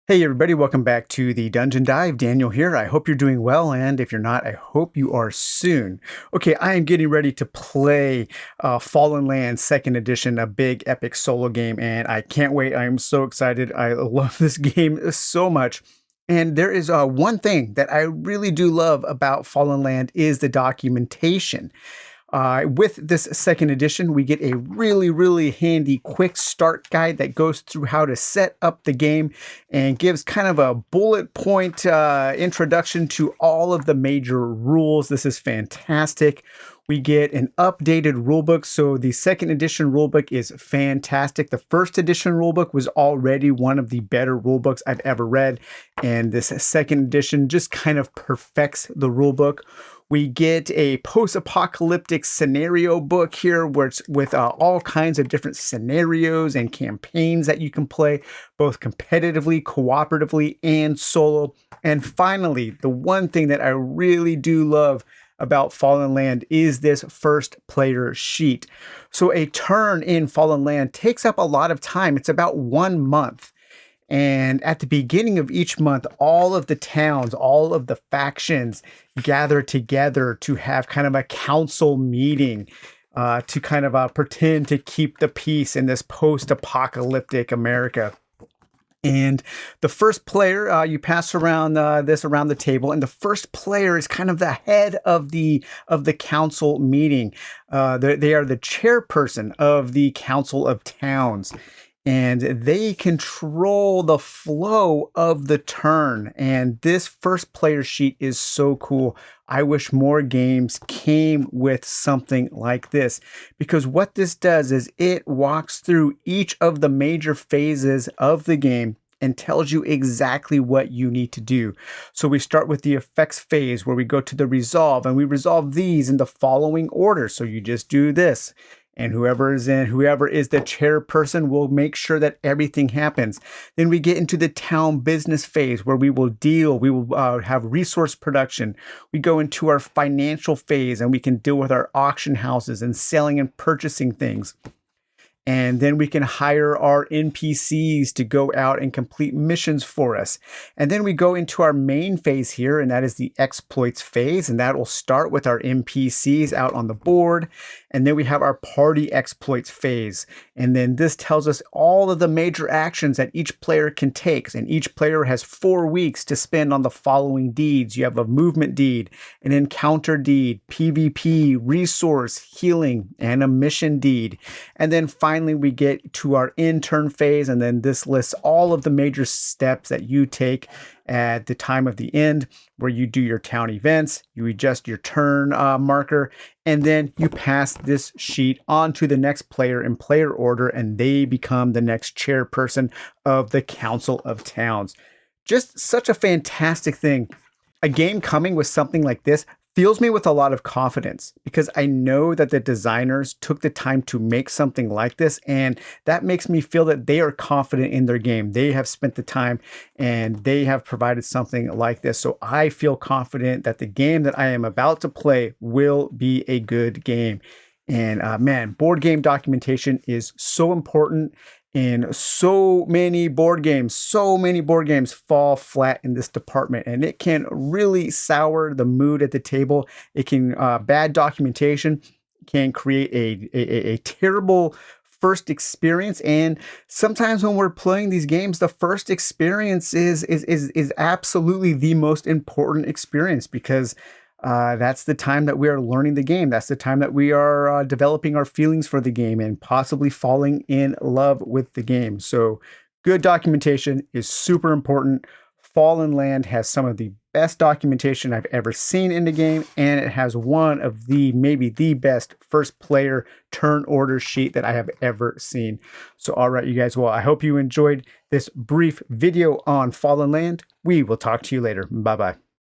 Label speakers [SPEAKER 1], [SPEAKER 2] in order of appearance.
[SPEAKER 1] Hey everybody, welcome back to the Dungeon Dive. Daniel here. I hope you're doing well, and if you're not, I hope you are soon. Okay, I am getting ready to play Fallen Land Second Edition, a big epic solo game, and I can't wait. I am so excited. I love this game so much. And there is one thing that I really do love about Fallen Land is the documentation. With this second edition, we get a really handy quick start guide that goes through how to set up the game and gives kind of a bullet point introduction to all of the major rules. This is fantastic. We get an updated rulebook. So the second edition rulebook is fantastic. The first edition rulebook was already one of the better rulebooks I've ever read. And this second edition just kind of perfects the rulebook. We get a post-apocalyptic scenario book here where it's with all kinds of different scenarios and campaigns that you can play, both competitively, cooperatively, and solo. And finally, the one thing that I really do love about Fallen Land is this first player sheet. So a turn in Fallen Land takes up a lot of time. It's about 1 month. And at the beginning of each month, all of the towns, all of the factions gather together to have kind of a council meeting to kind of pretend to keep the peace in this post-apocalyptic America. And the first player, you pass around this around the table, and the first player is kind of the head of the council meeting. They are the chairperson of the Council of Towns, and they control the flow of the turn. And this first player sheet is so cool. I wish more games came with something like this, because what this does is it walks through each of the major phases of the game and tells you exactly what you need to do. So we start with the effects phase, where we go to the resolve, and we resolve these in the following order. So you just do this. And whoever is the chairperson will make sure that everything happens. Then we get into the town business phase, where we will have resource production. We go into our financial phase, and we can deal with our auction houses and selling and purchasing things. And then we can hire our NPCs to go out and complete missions for us. And then we go into our main phase here, and that is the exploits phase. And that will start with our NPCs out on the board. And then we have our party exploits phase. And then this tells us all of the major actions that each player can take. And each player has 4 weeks to spend on the following deeds. You have a movement deed, an encounter deed, PvP, resource, healing, and a mission deed. And then finally, we get to our in-turn phase, and then this lists all of the major steps that you take at the time of the end, where you do your town events, you adjust your turn marker, and then you pass this sheet on to the next player in player order, and they become the next chairperson of the Council of Towns. Just such a fantastic thing. A game coming with something like this fills me with a lot of confidence, because I know that the designers took the time to make something like this, and that makes me feel that they are confident in their game. They have spent the time and they have provided something like this. So I feel confident that the game that I am about to play will be a good game. And man, board game documentation is so important. And so many board games fall flat in this department, and it can really sour the mood at the table. It can, bad documentation can create a terrible first experience. And sometimes when we're playing these games, the first experience is absolutely the most important experience, because that's the time that we are learning the game. That's the time that we are developing our feelings for the game and possibly falling in love with the game. So good documentation is super important. Fallen Land has some of the best documentation I've ever seen in the game, and it has one of maybe the best first player turn order sheet that I have ever seen. So all right, you guys, well, I hope you enjoyed this brief video on Fallen Land. We will talk to you later. Bye-bye.